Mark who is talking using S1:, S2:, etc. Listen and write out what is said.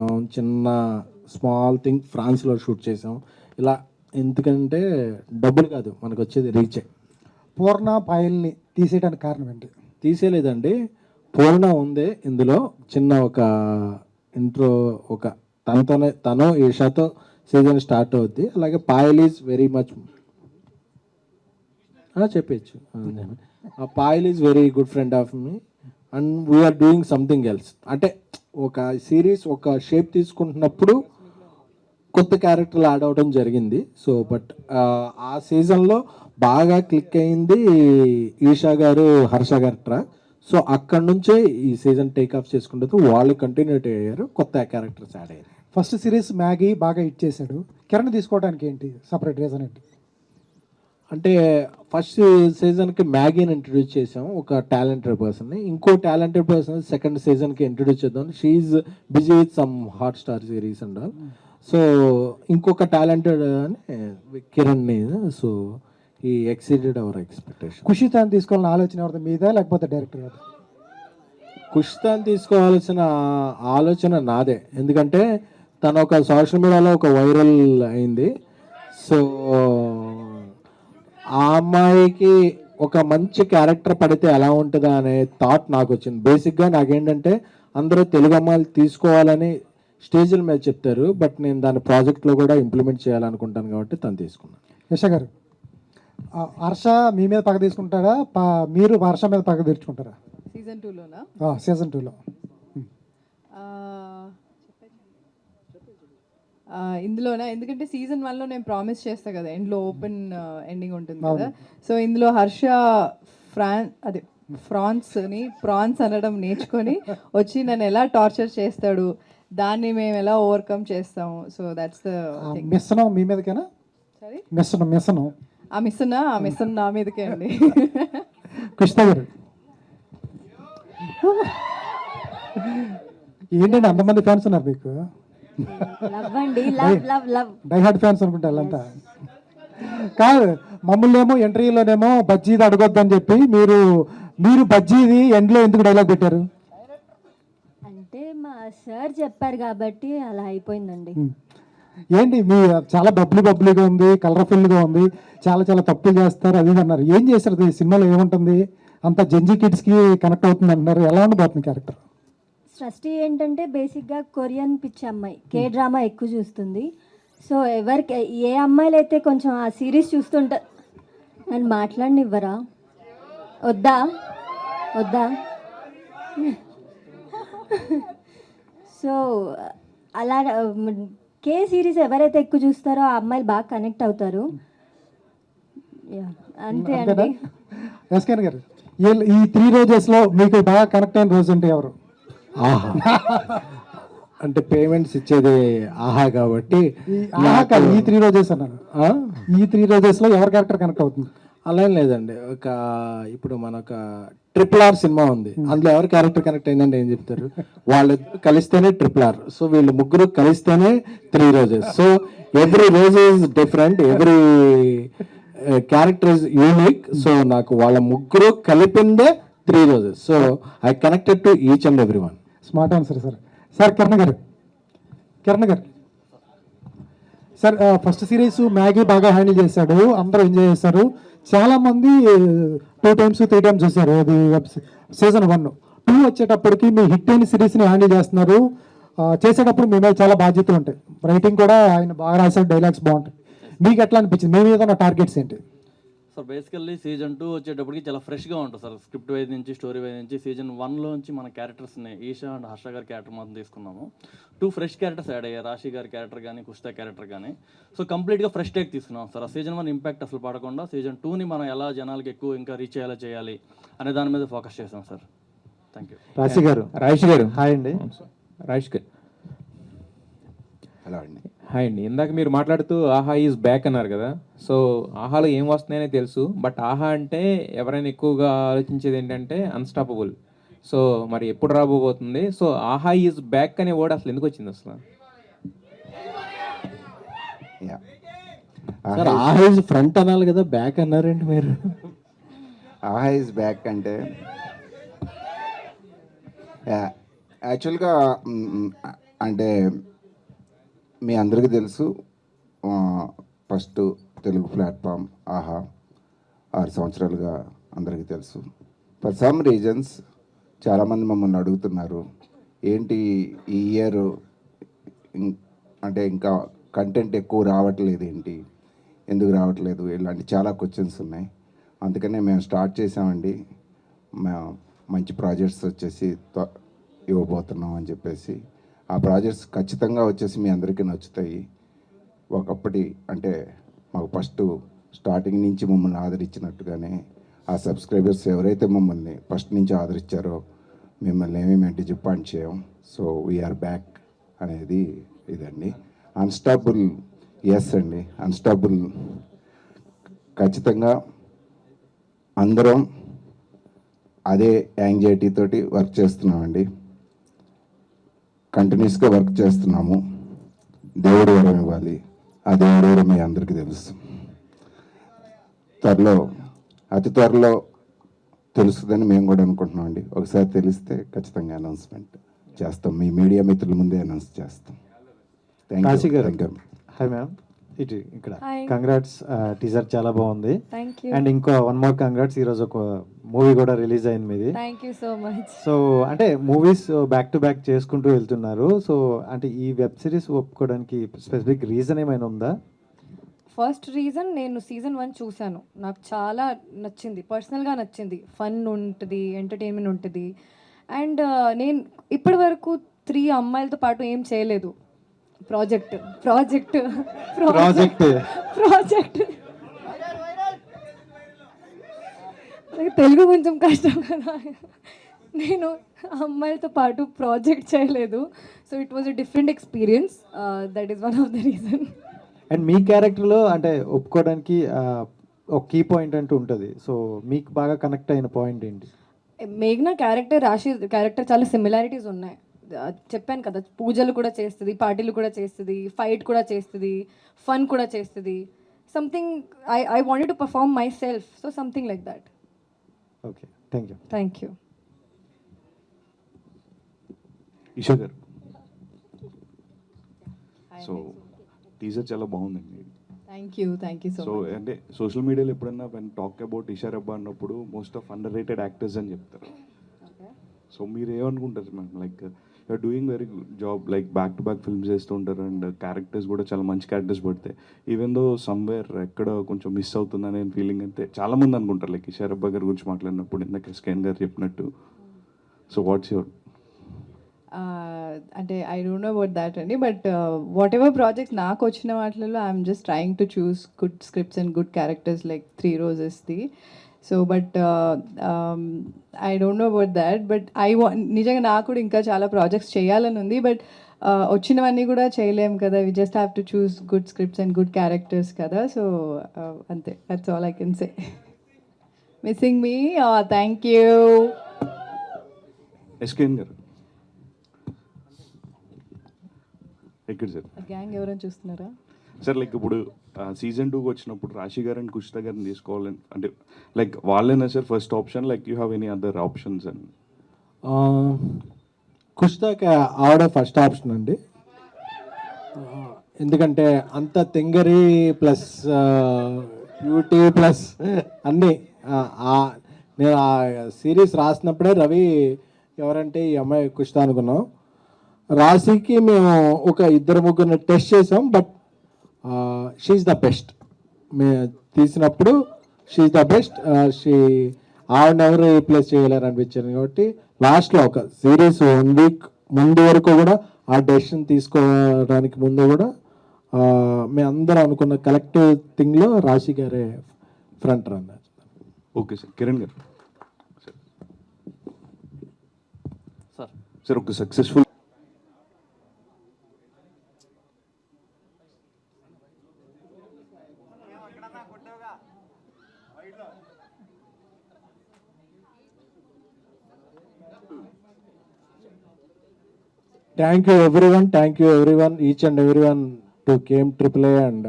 S1: చేసాం, చిన్న small thing ఫ్రాన్స్లో షూట్ చేసాం. ఇలా ఎందుకంటే డబ్బులు కాదు మనకు వచ్చేది రీచే.
S2: పూర్ణ పాయల్ని తీసేయడానికి కారణం ఏంటి?
S1: తీసేయలేదండి, పూర్ణ ఉంది ఇందులో. చిన్న ఒక ఇంట్రో, ఒక తను ఈషాతో సీజన్ స్టార్ట్ అవుద్ది. అలాగే పాయల్ ఈజ్ వెరీ మచ్ చెప్పచ్చు. Payal is very good friend of me and we're doing something else. అంటే ఒక సిరీస్ ఒక షేప్ తీసుకుంటున్నప్పుడు కొత్త క్యారెక్టర్లు యాడ్ అవ్వడం జరిగింది. సో బట్ ఆ సీజన్లో బాగా క్లిక్ అయింది ఈషా గారు, హర్ష గారు ట్రాక్. సో అక్కడ నుంచే ఈ సీజన్ టేక్ ఆఫ్ చేసుకుంటూ వాళ్ళు కంటిన్యూటీ అయ్యారు, కొత్త క్యారెక్టర్స్ యాడ్ అయ్యారు.
S2: ఫస్ట్ సిరీస్ మ్యాగీ బాగా హిట్ చేశాడు, కిరణ్ తీసుకోవడానికి ఏంటి సపరేట్ రీజన్ ఏంటి?
S1: అంటే ఫస్ట్ సీజన్కి మ్యాగీని ఇంట్రడ్యూస్ చేసాం, ఒక టాలెంటెడ్ పర్సన్ని. ఇంకో టాలెంటెడ్ పర్సన్ సెకండ్ సీజన్కి ఇంట్రడ్యూస్ చేద్దాం. She's busy with some Hotstar series and all. So ఇంకొక టాలెంటెడ్ అని కిరణ్ని. సో ఈ ఎక్సీడెడ్ అవర్ ఎక్స్పెక్టేషన్.
S2: ఖుషితాన్ని తీసుకోవాలని ఆలోచన ఎవరిది, మీద లేకపోతే డైరెక్టర్ గారు?
S1: ఖుషితాన్ని తీసుకోవాల్సిన ఆలోచన నాదే, ఎందుకంటే తను ఒక సోషల్ మీడియాలో ఒక వైరల్ అయింది. సో ఆ అమ్మాయికి ఒక మంచి క్యారెక్టర్ పడితే ఎలా ఉంటుందా అనే థాట్ నాకు వచ్చింది. బేసిక్గా నాకేంటంటే అందరూ తెలుగు అమ్మాయిలు తీసుకోవాలని స్టేజ్ల మీద చెప్తారు, బట్ నేను దాని ప్రాజెక్ట్లో కూడా ఇంప్లిమెంట్ చేయాలనుకుంటాను కాబట్టి తను తీసుకున్నాను.
S2: యశ గారు, హర్ష మీ మీద పగ తీసుకుంటాడా, మీరు హర్ష మీద పగ తీర్చుకుంటారా
S3: సీజన్ 2లోనా?
S2: సీజన్ 2లో
S3: ఇందులోనా? ఎందుకంటే సీజన్ 1లో నేను ప్రామిస్ చేస్తా కదా, ఎండ్లో ఓపెన్ ఎండింగ్ ఉంటుంది కదా. సో ఇందులో హర్ష ప్రాన్స్ అనడం నేర్చుకొని వచ్చి నన్ను ఎలా టార్చర్ చేస్తాడు, దాన్ని మేము ఎలా ఓవర్కమ్ చేస్తాము. సో దట్స్ ద
S2: మిస్సనం మీ మీదకేనా?
S3: సరే,
S2: మిస్సనం
S3: ఆ మిస్సన్ నా మీదకే అండి.
S2: కృష్ణ గారు, ఏంటండి అంతమంది ఫ్యాన్స్ ఉన్నారు మీకు? డై హార్డ్ ఫ్యాన్స్ అనుకుంటా వాళ్ళంతా. కాదు, మమ్మల్ని ఏమో ఎంట్రీలోనేమో బజ్జీది అడగొద్దని చెప్పి మీరు బజ్జీది ఎండ్లో ఎందుకు డైలాగ్ పెట్టారు?
S4: అంటే మా సార్ చెప్పారు కాబట్టి అలా అయిపోయిందండి.
S2: ఏంటి మీ చాలా బబ్లీగా ఉంది, కలర్ఫుల్గా ఉంది, చాలా చాలా తప్పులు చేస్తారు అది ఇది అన్నారు. ఏం చేశారు ఈ సినిమాలో? ఏముంటుంది అంత జంజీ కిడ్స్కి కనెక్ట్ అవుతుంది అంటున్నారు. ఎలా ఉండబోతుంది క్యారెక్టర్?
S4: సృష్టి ఏంటంటే బేసిక్గా కొరియన్ పిచ్చి అమ్మాయి, కే డ్రామా ఎక్కువ చూస్తుంది. సో ఎవరికి ఏ అమ్మాయిలు అయితే కొంచెం ఆ సిరీస్ చూస్తుంటా, నన్ను మాట్లాడనివ్వరా? వద్దా? సో అలా కే సిరీస్ ఎవరైతే ఎక్కువ చూస్తారో ఆ అమ్మాయిలు బాగా కనెక్ట్ అవుతారు. అంతే అండి.
S2: ఎస్కేన్ గారు, ఈ 3 రోజెస్లో మీకు బాగా కనెక్ట్ అయిన రోజు అంటే ఎవరు?
S1: ఆహా అంటే పేమెంట్స్ ఇచ్చేది ఆహా కాబట్టి
S2: ఈ 3 రోజెస్ అన్నాను. ఈ 3 రోజెస్లో ఎవరి క్యారెక్టర్ కనెక్ట్ అవుతుంది?
S1: అలా ఏం లేదండి. ఇప్పుడు మనొక RRR సినిమా ఉంది, అందులో ఎవరి క్యారెక్టర్ కనెక్ట్ అయిందంటే ఏం చెప్తారు? వాళ్ళిద్దరు కలిస్తేనే RRR. సో వీళ్ళు ముగ్గురు కలిస్తేనే 3 రోజెస్. సో ఎవ్రీ రోజు is different, every character is unique. So నాకు వాళ్ళ ముగ్గురు కలిపిందే 3 roses. So I connected to each and every one.
S2: Smart answer sir. Kiran గారు సార్, ఫస్ట్ సిరీస్ మ్యాగీ బాగా హ్యాండిల్ చేశాడు, అందరూ ఎంజాయ్ చేశారు. చాలామంది 2 times 3 times చూశారు అది సీజన్ 1. 2 వచ్చేటప్పటికి మీ హిట్ అయిన సిరీస్ని హ్యాండిల్ చేస్తున్నారు. చేసేటప్పుడు మీ మీద చాలా బాధ్యతలు ఉంటాయి. రైటింగ్ కూడా ఆయన బాగా రాశారు, డైలాగ్స్ బాగుంటాయి. మీకు ఎట్లా అనిపించింది? మీ మీద ఉన్న టార్గెట్స్ ఏంటి?
S5: సార్ బేసికల్లీ సీజన్ 2 వచ్చేటప్పటికి చాలా ఫ్రెష్గా ఉంటుంది సార్. స్క్రిప్ట్ వైజ్ నుంచి, స్టోరీ వైజ్ నుంచి. సీజన్ 1లోంచి మన క్యారెక్టర్స్ని ఈషా అండ్ హర్ష గారి క్యారెక్టర్ మాత్రం తీసుకున్నాము. 2 ఫ్రెష్ క్యారెక్టర్స్ యాడ్ అయ్యాయి, రాశి గారి క్యారెక్టర్ కానీ, కుష్తా క్యారెక్టర్ కానీ. సో కంప్లీట్గా ఫ్రెష్ టేక్ తీసుకున్నాం సార్. ఆ సీజన్ 1 ఇంపాక్ట్ అసలు పడకుండా సీజన్ 2ని మనం ఎలా జనాలకి ఎక్కువ ఇంకా రీచ్ అయ్యేలా చేయాలి అనే దాని మీద ఫోకస్ చేసాం సార్. Thank you.
S6: రాజేష్ గారు హాయ్ అండి. రాజేష్ గారు హలో అండి. హాయ్ అండి. ఇందాక మీరు మాట్లాడుతూ ఆహా ఈజ్ బ్యాక్ అన్నారు కదా. సో ఆహాలో ఏం వస్తున్నాయనే తెలుసు, బట్ ఆహా అంటే ఎవరైనా ఎక్కువగా ఆలోచించేది ఏంటంటే అన్స్టాపబుల్. సో మరి ఎప్పుడు రాబోతుంది? సో ఆహా ఈజ్ బ్యాక్ అనే వర్డ్ అసలు ఎందుకు వచ్చింది అసలు?
S1: సార్ ఆహా ఈజ్ ఫ్రంట్ అనాలి కదా, బ్యాక్ అన్నారేంటి మీరు?
S7: ఆహా ఈజ్ బ్యాక్ అంటే యాక్చువల్గా అంటే మీ అందరికీ తెలుసు, ఫస్ట్ తెలుగు ప్లాట్ఫామ్ ఆహా 6 సంవత్సరాలుగా అందరికీ తెలుసు. ఫర్ సమ్ రీజన్స్ చాలామంది మమ్మల్ని అడుగుతున్నారు, ఏంటి ఈ ఇయర్ అంటే ఇంకా కంటెంట్ ఎక్కువ రావట్లేదు, ఏంటి ఎందుకు రావట్లేదు, ఇలాంటి చాలా క్వశ్చన్స్ ఉన్నాయి. అందుకనే మేము స్టార్ట్ చేసామండి, మంచి ప్రాజెక్ట్స్ వచ్చేసి ఇవ్వబోతున్నాం అని చెప్పేసి. ఆ ప్రాజెక్ట్స్ ఖచ్చితంగా వచ్చేసి మీ అందరికీ నచ్చుతాయి. ఒకప్పటి అంటే మాకు ఫస్ట్ స్టార్టింగ్ నుంచి మమ్మల్ని ఆదరించినట్టుగానే ఆ సబ్స్క్రైబర్స్ ఎవరైతే మమ్మల్ని ఫస్ట్ నుంచి ఆదరించారో మిమ్మల్ని ఏమీ మేము డిసప్పాయింట్ చేయం. సో వీఆర్ బ్యాక్ అనేది ఇదండి. అన్స్టాపుల్, ఎస్ అండి, అన్స్టాపుల్ ఖచ్చితంగా అందరం అదే యాంగ్జైటీ తోటి వర్క్ చేస్తున్నామండి. కంటిన్యూస్గా వర్క్ చేస్తున్నాము. దేవుడు వరం ఇవ్వాలి, ఆ దేవుడు వరం మీ అందరికీ తెలుసు. అతి త్వరలో తెలుస్తుందని మేము కూడా అనుకుంటున్నామండి. ఒకసారి తెలిస్తే ఖచ్చితంగా అనౌన్స్మెంట్ చేస్తాం, మీ మీడియా మిత్రుల ముందే అనౌన్స్ చేస్తాం.
S8: కాశీ గారు.
S7: Thank you.
S8: హాయ్ మ్యామ్, ఇటు ఇక్కడ
S4: Hi.
S8: కంగ్రాట్స్, టీజర్ చాలా బాగుంది.
S4: Thank you.
S8: అండ్ ఇంకో వన్ మోర్ కంగ్రాట్స్, ఈరోజు ఒక మూవీ కూడా రిలీజ్ అయింది మీది.
S4: Thank you so much.
S8: So అంటే మూవీస్ బ్యాక్ టు బ్యాక్ చేసుకుంటూ వెళ్తున్నారు. సో అంటే ఈ వెబ్ సిరీస్ ఒప్పుకోవడానికి స్పెసిఫిక్ రీజన్ ఏమైనా ఉందా?
S9: ఫస్ట్ రీజన్, నేను సీజన్ 1 చూశాను, నాకు చాలా నచ్చింది, పర్సనల్గా నచ్చింది. ఫన్ ఉంటుంది, ఎంటర్టైన్మెంట్ ఉంటుంది. అండ్ నేను ఇప్పటి వరకు 3 అమ్మాయిలతో పాటు ఏం చేయలేదు. ప్రాజెక్ట్ నాకు తెలుగు కొంచెం కష్టం కదా, నేను అమ్మాయిలతో పాటు ప్రాజెక్ట్ చేయలేదు. So it was a different experience. That is one of the reason.
S8: And మీ క్యారెక్టర్లో అంటే ఒప్పుకోవడానికి ఒక కీ పాయింట్ అంటూ ఉంటుంది. సో మీకు బాగా కనెక్ట్ అయిన పాయింట్ ఏంటి?
S9: మేఘ్నా క్యారెక్టర్, రాశి క్యారెక్టర్ చాలా సిమిలారిటీస్ ఉన్నాయి. చెప్పాను కదా, పూజలు కూడా చేస్తుంది, పార్టీలు కూడా చేస్తుంది, ఫైట్ కూడా చేస్తుంది, ఫన్ కూడా చేస్తుంది. Something I wanted to perform myself, so something like that.
S8: Okay, thank you.
S9: Thank you.
S10: Esha garu, so teaser చాలా బాగుందండి.
S3: Thank you so
S10: so
S3: much.
S10: అంటే సోషల్ మీడియాలో ఎప్పుడన్నా when talk about Esha Rebba అన్నప్పుడు most of underrated actors అని చెప్తారు. So మీరు ఏమనుకుంటారు ma'am? Like you're doing very good job, like back to back films చేస్తూ ఉంటారు అండ్ క్యారెక్టర్స్ కూడా చాలా మంచి క్యారెక్టర్స్ పడతాయి. ఈవెన్ దో సమ్వేర్ ఎక్కడ కొంచెం మిస్ అవుతుందనే ఫీలింగ్ అయితే చాలామంది అనుకుంటారు. లైక్ ఈషా రెబ్బా గారి గురించి మాట్లాడినప్పుడు ఇందాక స్కెన్ గారు చెప్పినట్టు. So what's your?
S3: అంటే I don't know about that అండి, బట్ వాట్ ఎవర్ ప్రాజెక్ట్ నాకు వచ్చిన వాటిలలో I'm just trying to choose good scripts and good characters like 3 రోజెస్ది. So but I don't know about that, but నిజంగా నాకు కూడా ఇంకా చాలా ప్రాజెక్ట్స్ చేయాలని ఉంది. బట్ వచ్చినవన్నీ కూడా చేయలేము కదా, we just have to choose good scripts and good characters కదా. సో అంతే, that's all I can say. Missing me? Thank you.
S10: SKN గారు ఎక్కడ సార్?
S3: గ్యాంగ్ ఎవరైనా చూస్తున్నారా?
S10: సార్ లైక్ ఇప్పుడు సీజన్ 2 వచ్చినప్పుడు రాశి గారు అండ్ కుషిత గారిని తీసుకోవాలని అంటే లైక్ వాళ్ళేనా sir first option, like you have any other options? And
S1: కుష్తాకి ఆవిడ ఫస్ట్ ఆప్షన్ అండి. ఎందుకంటే అంత తెంగరి ప్లస్ బ్యూటీ ప్లస్ అన్నీ. నేను ఆ సిరీస్ రాసినప్పుడే రవి ఎవరంటే ఈ అమ్మాయి కుష్తా అనుకున్నాం. రాశికి మేము ఒక 2-3 టెస్ట్ చేసాం, బట్ షీఈ్ ద బెస్ట్. మేము తీసినప్పుడు షీఈ్ ద బెస్ట్. ఆవిడ ఎవరు రీప్లేస్ చేయలేరు అనిపించింది. కాబట్టి లాస్ట్లో ఒక సిరీస్ 1 వీక్ ముందు వరకు కూడా ఆ డెసిషన్ తీసుకోవడానికి ముందు కూడా మేమందరం అనుకున్న కలెక్టివ్ థింగ్లో రాశి గారే front runner.
S10: Okay sir. Kiran గారు
S5: సార్,
S10: సార్ ఒక successful
S1: Thank you everyone, each and everyone to came AAA and